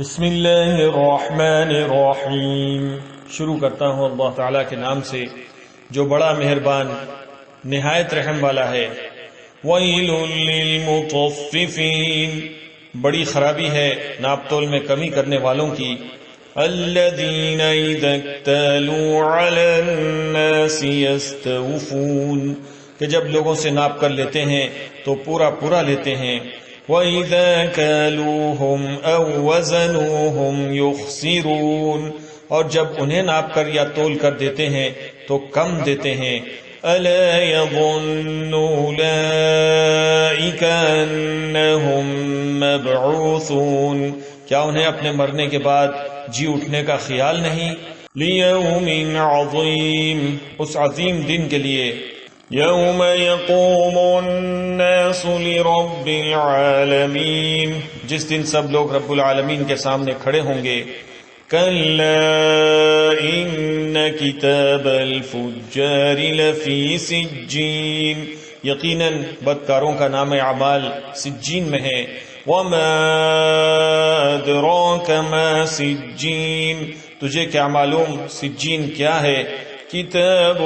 بسم اللہ الرحمن الرحیم۔ شروع کرتا ہوں اللہ تعالیٰ کے نام سے جو بڑا مہربان نہایت رحم والا ہے۔ ویل للمطففین، بڑی خرابی ہے ناپ تول میں کمی کرنے والوں کی۔ الذین اذا اکتالوا علی الناس یستوفون، کہ جب لوگوں سے ناپ کر لیتے ہیں تو پورا پورا لیتے ہیں۔ وَإِذَا كَالُوهُمْ أَوْ وَزَنُوهُمْ يُخْسِرُونَ، اور جب انہیں ناپ کر یا تول کر دیتے ہیں تو کم دیتے ہیں۔ أَلَا يَظُنُّ أُولَئِكَ أَنَّهُمْ مَبْعُوثُونَ، کیا انہیں اپنے مرنے کے بعد جی اٹھنے کا خیال نہیں؟ لِيَوْمٍ عَظِيمٍ، اس عظیم دن کے لیے۔ یوم یقوم الناس لرب العالمین، جس دن سب لوگ رب العالمین کے سامنے کھڑے ہوں گے۔ کلا ان کتاب الفجار لفی سجین، یقیناً بدکاروں کا نام اعمال سجین میں ہے۔ وما ادراک ما سجین، تجھے کیا معلوم سجین کیا ہے؟ کتاب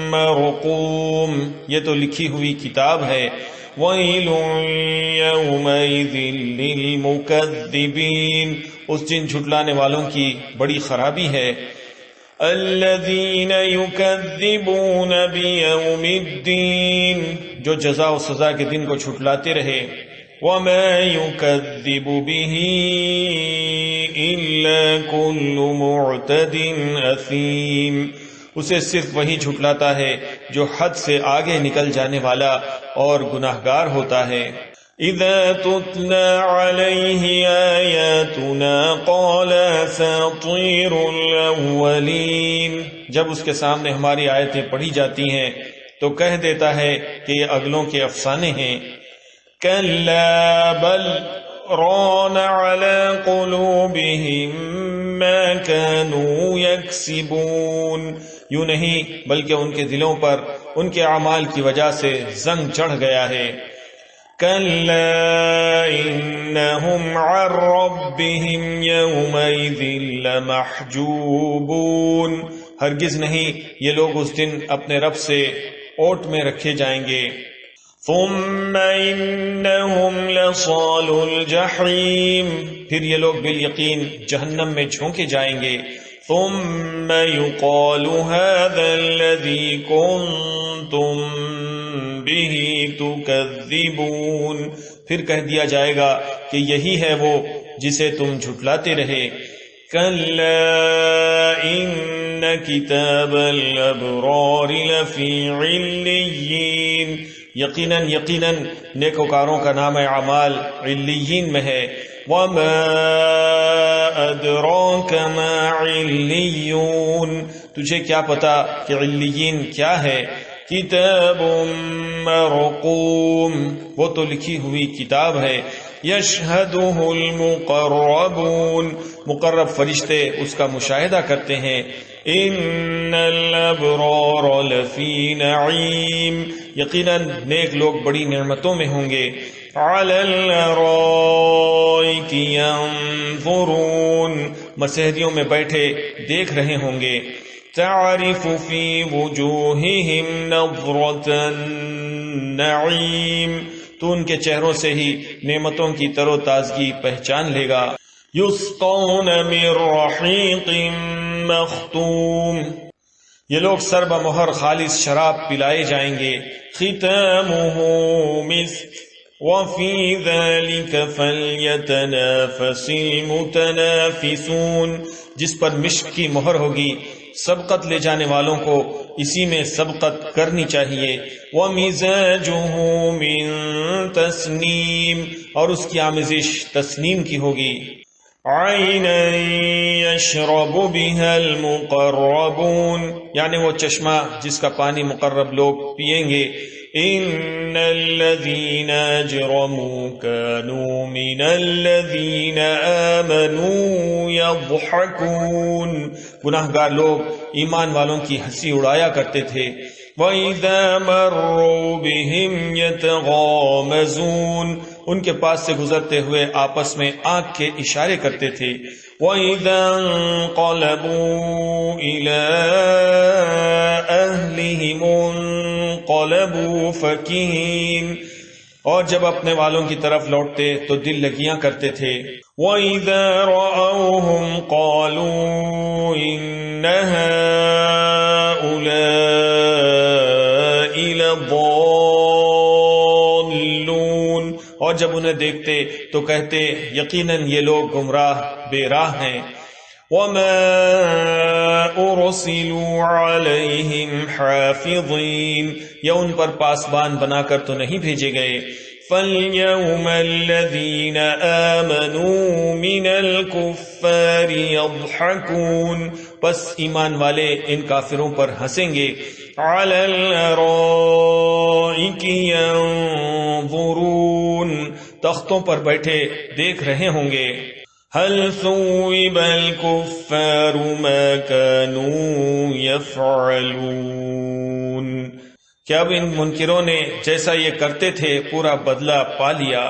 مرقوم، یہ تو لکھی ہوئی کتاب ہے۔ ویل یومئذ للمکذبین، اس دن جھٹلانے والوں کی بڑی خرابی ہے۔ الذین یکذبون بیوم الدین، جو جزا و سزا کے دن کو جھٹلاتے رہے۔ وما یکذب بہ الا کل معتد اثیم، اسے صرف وہی جھٹلاتا ہے جو حد سے آگے نکل جانے والا اور گناہگار ہوتا ہے۔ اذا تتلى عليه آیاتنا قال اساطیر الاولین، جب اس کے سامنے ہماری آیتیں پڑھی جاتی ہیں تو کہہ دیتا ہے کہ یہ اگلوں کے افسانے ہیں۔ کلا بل ران على قلوبهم ما كانوا يكسبون، یوں نہیں بلکہ ان کے دلوں پر ان کے اعمال کی وجہ سے زنگ چڑھ گیا ہے۔ کلا انہم عن ربهم یومئذ لمحجوبون، ہرگز نہیں یہ لوگ اس دن اپنے رب سے اوٹ میں رکھے جائیں گے۔ ثم انہم لصال الجحیم، پھر یہ لوگ بالیقین جہنم میں جھونکے جائیں گے۔ ثم يقال هذا الذي كنتم به تكذبون، پھر کہہ دیا جائے گا کہ یہی ہے وہ جسے تم جھٹلاتے رہے۔ كلا ان كتاب الابرار لفی علیین، یقیناً نیکوکاروں کا نام اعمال علیین میں ہے۔ وما ادراک ما علیون، تجھے کیا پتا کہ علیین کیا ہے؟ کتاب مرقوم، وہ تو لکھی ہوئی کتاب ہے۔ یشہدہ المقربون، مقرب فرشتے اس کا مشاہدہ کرتے ہیں۔ ان الابرار لفی نعیم، یقیناً نیک لوگ بڑی نعمتوں میں ہوں گے۔ علی الارائک ینظرون، مسہریوں میں بیٹھے دیکھ رہے ہوں گے۔ تعرف فی وجوہہم نظرۃ النعیم، تو ان کے چہروں سے ہی نعمتوں کی تر و تازگی پہچان لے گا۔ یسقون من رحیق مختوم، یہ لوگ سر بمہر خالص شراب پلائے جائیں گے۔ ختامہ مسک وفی ذلک فلیتنافس المتنافسون، جس پر مشک کی مہر ہوگی سبقت لے جانے والوں کو اسی میں سبقت کرنی چاہیے۔ ومزاجہ من تسنیم، اور اس کی آمیزش تسنیم کی ہوگی۔ عینا یشرب بها المقربون، یعنی وہ چشمہ جس کا پانی مقرب لوگ پیئیں گے۔ ان الذین اجرموا كانوا من الذین آمنوا یضحکون، گناہگار لوگ ایمان والوں کی ہنسی اڑایا کرتے تھے۔ وَإِذَا مَرُّوا بِهِمْ يَتَغَامَزُونَ، ان کے پاس سے گزرتے ہوئے آپس میں آنکھ کے اشارے کرتے تھے. وَإِذَا انقلبوا إِلَىٰ أَهْلِهِمُ انقلبوا فَكِهِينَ، اور جب اپنے والوں کی طرف لوٹتے تو دل لگیاں کرتے تھے. وَإِذَا رَأَوْهُمْ قَالُوا إِنَّ هَٰؤُلَاءِ لَضَالُّونَ، اور جب انہیں دیکھتے تو کہتے یقیناً یہ لوگ گمراہ بے راہ ہیں. وَمَا أُرْسِلُوا عَلَيْهِمْ حَافِظِينَ، یا ان پر پاسبان بنا کر تو نہیں بھیجے گئے. فَالْيَوْمَ الَّذِينَ آمَنُوا مِنَ الْكُفَّارِ يَضْحَكُونَ، پس ایمان والے ان کافروں پر ہنسیں گے. عَلَى الْأَرَائِكِ يَنظُرُونَ، تختوں پر بیٹھے دیکھ رہے ہوں گے. هل ثوب الكفار ما كانوا يفعلون، کیا اب ان منکروں نے جیسا یہ کرتے تھے پورا بدلہ پا لیا؟